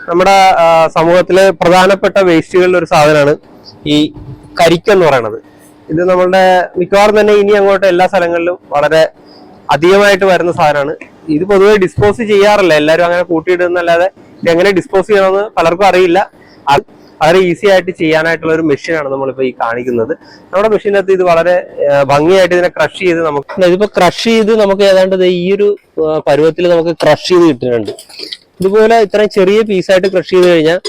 നമ്മുടെ സമൂഹത്തിലെ പ്രധാനപ്പെട്ട വേസ്റ്റുകളിൽ ഒരു സാധനമാണ് ഈ കരിക്കെന്ന് പറയുന്നത്. ഇത് നമ്മളുടെ മിക്കവാറും തന്നെ ഇനി അങ്ങോട്ട് എല്ലാ സ്ഥലങ്ങളിലും വളരെ അധികമായിട്ട് വരുന്ന സാധനമാണ്. ഇത് പൊതുവെ ഡിസ്പോസ് ചെയ്യാറില്ല, എല്ലാവരും അങ്ങനെ കൂട്ടിയിടുന്നല്ലാതെ ഇത് എങ്ങനെ ഡിസ്പോസ് ചെയ്യണമെന്ന് പലർക്കും അറിയില്ല. അത് വളരെ ഈസി ആയിട്ട് ചെയ്യാനായിട്ടുള്ള ഒരു മെഷീനാണ് നമ്മളിപ്പോ ഈ കാണിക്കുന്നത്. നമ്മുടെ മെഷീനകത്ത് ഇത് വളരെ ഭംഗിയായിട്ട് ഇതിനെ ക്രഷ് ചെയ്ത് ഇതിപ്പോ ക്രഷ് ചെയ്ത് നമുക്ക് ഏതാണ്ട് ഈ ഒരു പരുവത്തിൽ നമുക്ക് ക്രഷ് ചെയ്ത് കിട്ടുന്നുണ്ട്. ഇതുപോലെ ഇത്രയും ചെറിയ പീസായിട്ട് ക്രഷ് ചെയ്ത് കഴിഞ്ഞാൽ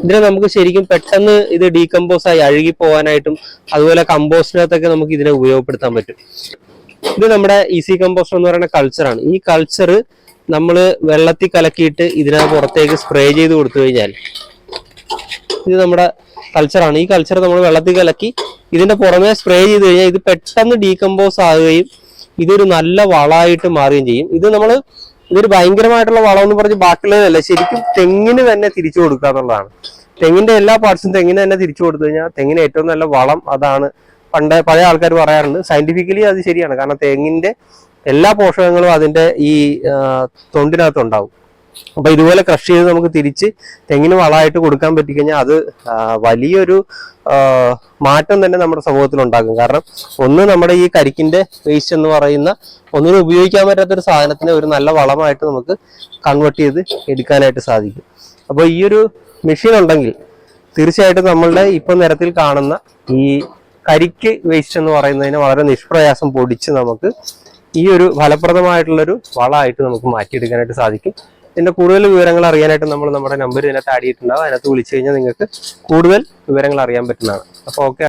ഇതിനെ നമുക്ക് ശരിക്കും പെട്ടെന്ന് ഇത് ഡീകമ്പോസ് ആയി അഴുകി പോകാനായിട്ടും അതുപോലെ കമ്പോസ്റ്റിനകത്തൊക്കെ നമുക്ക് ഇതിനെ ഉപയോഗപ്പെടുത്താൻ പറ്റും. ഇത് നമ്മുടെ ഈസി കമ്പോസ്റ്റർ എന്ന് പറയുന്ന കൾച്ചറാണ്. ഈ കൾച്ചർ നമ്മൾ വെള്ളത്തിൽ കലക്കിയിട്ട് ഇതിനകത്ത് പുറത്തേക്ക് സ്പ്രേ ചെയ്ത് കൊടുത്തു കഴിഞ്ഞാൽ ഇത് നമ്മുടെ കൾച്ചറാണ്. ഈ കൾച്ചർ നമ്മൾ വെള്ളത്തിൽ കലക്കി ഇതിന്റെ പുറമെ സ്പ്രേ ചെയ്ത് കഴിഞ്ഞാൽ ഇത് പെട്ടെന്ന് ഡീകമ്പോസ് ആകുകയും ഇതൊരു നല്ല വളമായിട്ട് മാറുകയും ചെയ്യും. ഇതൊരു ഭയങ്കരമായിട്ടുള്ള വളം എന്ന് പറഞ്ഞ് ബാക്കിയുള്ളതല്ല, ശരിക്കും തെങ്ങിന് തന്നെ തിരിച്ചു കൊടുക്കുക എന്നുള്ളതാണ്. തെങ്ങിന്റെ എല്ലാ പാർട്സും തെങ്ങിന് തന്നെ തിരിച്ചു കൊടുത്തു കഴിഞ്ഞാൽ തെങ്ങിന് ഏറ്റവും നല്ല വളം അതാണ്. പഴയ ആൾക്കാർ പറയാറുണ്ട്. സയന്റിഫിക്കലി അത് ശരിയാണ്. കാരണം തെങ്ങിന്റെ എല്ലാ പോഷകങ്ങളും അതിന്റെ ഈ തൊണ്ടിനകത്തുണ്ടാവും. അപ്പൊ ഇതുപോലെ ക്രഷ് ചെയ്ത് നമുക്ക് തിരിച്ച് തെങ്ങിന് വളമായിട്ട് കൊടുക്കാൻ പറ്റിക്കഴിഞ്ഞാൽ അത് വലിയൊരു മാറ്റം തന്നെ നമ്മുടെ സമൂഹത്തിൽ ഉണ്ടാക്കും. കാരണം ഒന്ന്, നമ്മുടെ ഈ കരിക്കിന്റെ വേസ്റ്റ് എന്ന് പറയുന്ന ഒന്നിനും ഉപയോഗിക്കാൻ പറ്റാത്തൊരു സാധനത്തിനെ ഒരു നല്ല വളമായിട്ട് നമുക്ക് കൺവേർട്ട് ചെയ്ത് എടുക്കാനായിട്ട് സാധിക്കും. അപ്പോൾ ഈ ഒരു മെഷീൻ ഉണ്ടെങ്കിൽ തീർച്ചയായിട്ടും നമ്മളുടെ ഇപ്പൊ നിരത്തിൽ കാണുന്ന ഈ കരിക്ക് വേസ്റ്റ് എന്ന് പറയുന്നതിനെ വളരെ നിഷ്പ്രയാസം പൊടിച്ച് നമുക്ക് ഈ ഒരു ഫലപ്രദമായിട്ടുള്ളൊരു വളമായിട്ട് നമുക്ക് മാറ്റിയെടുക്കാനായിട്ട് സാധിക്കും. ഇതിന്റെ കൂടുതൽ വിവരങ്ങൾ അറിയാനായിട്ട് നമ്മൾ നമ്മുടെ നമ്പർ ഇതിനകത്ത് ആഡ് ചെയ്തിട്ടുണ്ടാവും. അതിനകത്ത് വിളിച്ചു കഴിഞ്ഞാൽ നിങ്ങൾക്ക് കൂടുതൽ വിവരങ്ങൾ അറിയാൻ പറ്റുന്നതാണ്. അപ്പോൾ ഓക്കെ.